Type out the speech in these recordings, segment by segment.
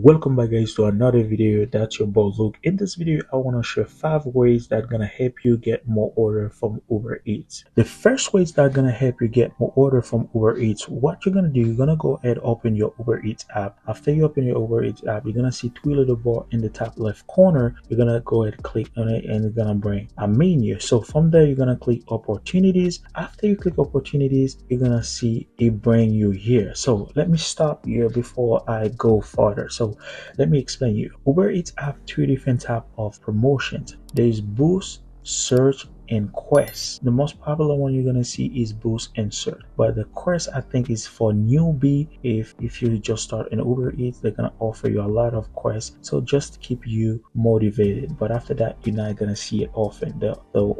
Welcome back guys to another video. That's your boy Luke. In this video I want to share 5 ways that gonna help you get more order from Uber Eats. The first ways that gonna help you get more order from Uber Eats, what you're gonna do, you're gonna go ahead open your Uber Eats app. After you open your Uber Eats app, you're gonna see 2 little bar in the top left corner. You're gonna go ahead click on it and it's gonna bring a menu. So from there you're gonna click opportunities. After you click opportunities, you're gonna see it bring you here. So let me stop here before I go further. So let me explain you. Uber Eats have 2 different type of promotions. There is Boost, Search, and Quest. The most popular one you're gonna see is Boost and Search, but the Quest I think is for newbie. If you just start in Uber Eats, they're gonna offer you a lot of quests, so just to keep you motivated. But after that, you're not gonna see it often. The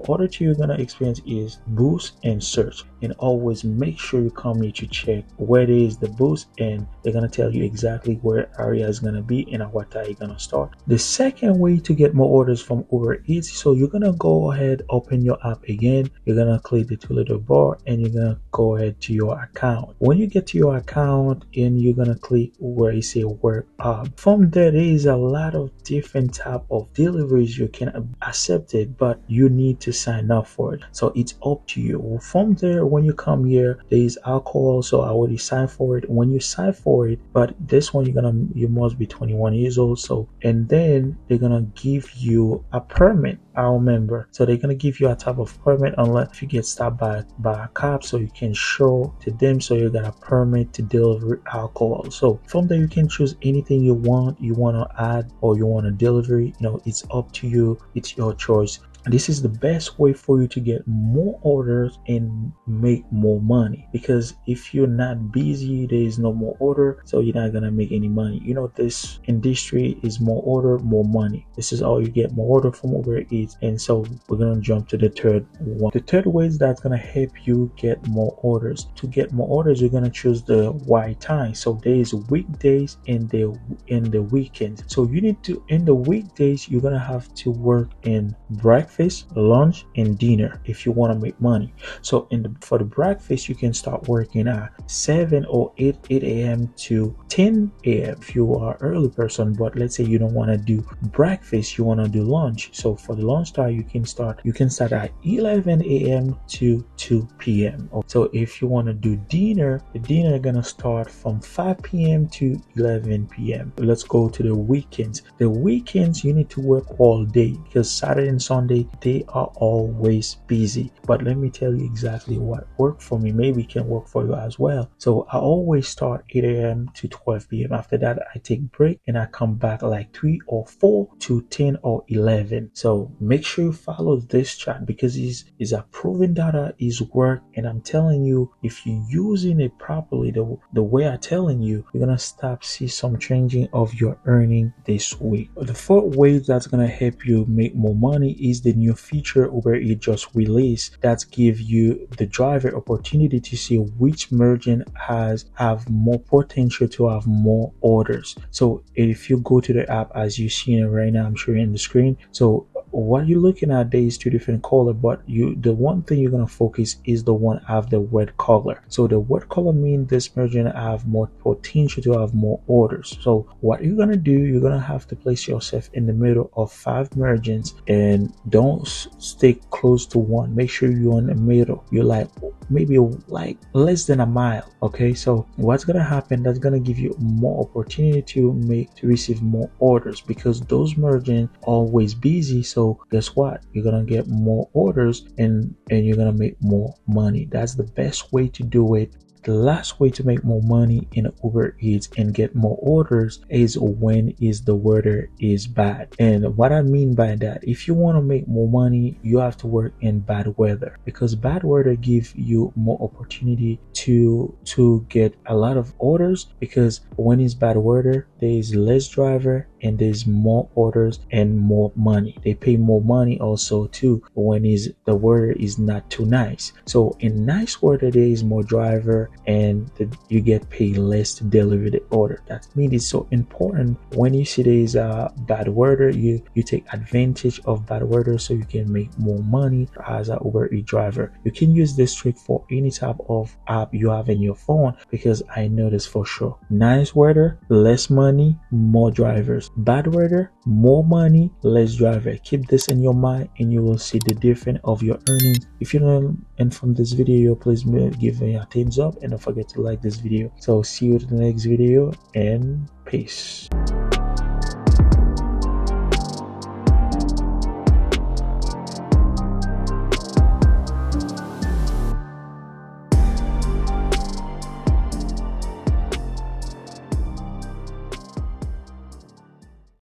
other two you're gonna experience is Boost and Search, and always make sure you come here to check where it is the Boost, and they're gonna tell you exactly where area is gonna be and at what time you're gonna start. The second way to get more orders from Uber Eats, so you're gonna go ahead, open your app again, you're gonna click the 2 little bar and you're gonna go ahead to your account. When you get to your account and you're gonna click where you say work app, from there is a lot of different type of deliveries you can accept it, but you need to sign up for it, so it's up to you. From there, when you come here, there is alcohol, so I already signed for it. When you sign for it, but this one you must be 21 years old. So, and then they're gonna give you a permit. I remember, so they're gonna give you a type of permit unless if you get stopped by a cop, so you can show to them so you got a permit to deliver alcohol. So from there you can choose anything you want to add or you want to deliver. It's up to you, it's your choice. This is the best way for you to get more orders and make more money, because if you're not busy, there is no more order, so you're not gonna make any money. This industry is more order, more money. This is how you get more order from Uber Eats. And so we're gonna jump to the third one. The third way is that's gonna help you get more orders. To get more orders, you're gonna choose the white time. So there is weekdays and the weekends. So you need to, in the weekdays, you're gonna have to work in breakfast, lunch, and dinner if you want to make money. So for the breakfast, you can start working at 7 or 8 a.m. to 10 a.m. if you are an early person. But let's say you don't want to do breakfast, you want to do lunch. So for the lunch time, you can start at 11 a.m. to 2 p.m. So if you want to do dinner, the dinner is gonna start from 5 p.m. to 11 p.m. Let's go to the weekends. The weekends, you need to work all day, because Saturday and Sunday, they are always busy. But let me tell you exactly what worked for me. Maybe it can work for you as well. So I always start 8 a.m. to 12 p.m. After that, I take break and I come back like 3 or 4 to 10 or 11. So make sure you follow this chart, because it's a proven data, is work. And I'm telling you, if you're using it properly, the way I'm telling you, you're gonna see some changing of your earning this week. The fourth way that's gonna help you make more money is the new feature Uber Eats just released that give you the driver opportunity to see which merchant have more potential to have more orders. So if you go to the app, as you see it right now, I'm showing in the screen. So what you're looking at, there is 2 different color, but the one thing you're gonna focus is the one have the red color. So the red color means this merchant have more potential to have more orders. So what you're gonna do, you're gonna have to place yourself in the middle of 5 merchants, and don't stay close to one. Make sure you're in the middle. You're like maybe like less than a mile. Okay, so what's gonna happen, that's gonna give you more opportunity to receive more orders, because those merchants always busy. So guess what, you're gonna get more orders and you're gonna make more money. That's the best way to do it. The last way to make more money in Uber Eats and get more orders is when the weather is bad. And what I mean by that, if you want to make more money, you have to work in bad weather, because bad weather gives you more opportunity to get a lot of orders, because when it's bad weather, there is less driver and there's more orders and more money. They pay more money also too when is the weather is not too nice. So in nice weather there is more driver, and you get paid less to deliver the order. That means it's so important when you see there is a bad weather, you take advantage of bad weather so you can make more money as a Uber Eats driver. You can use this trick for any type of app you have in your phone, because I know this for sure. Nice weather, less money, more drivers. Bad weather, more money, less driver. Keep this in your mind and you will see the difference of your earnings. If you learn and from this video, please give me a thumbs up and don't forget to like this video. So see you in the next video, and peace.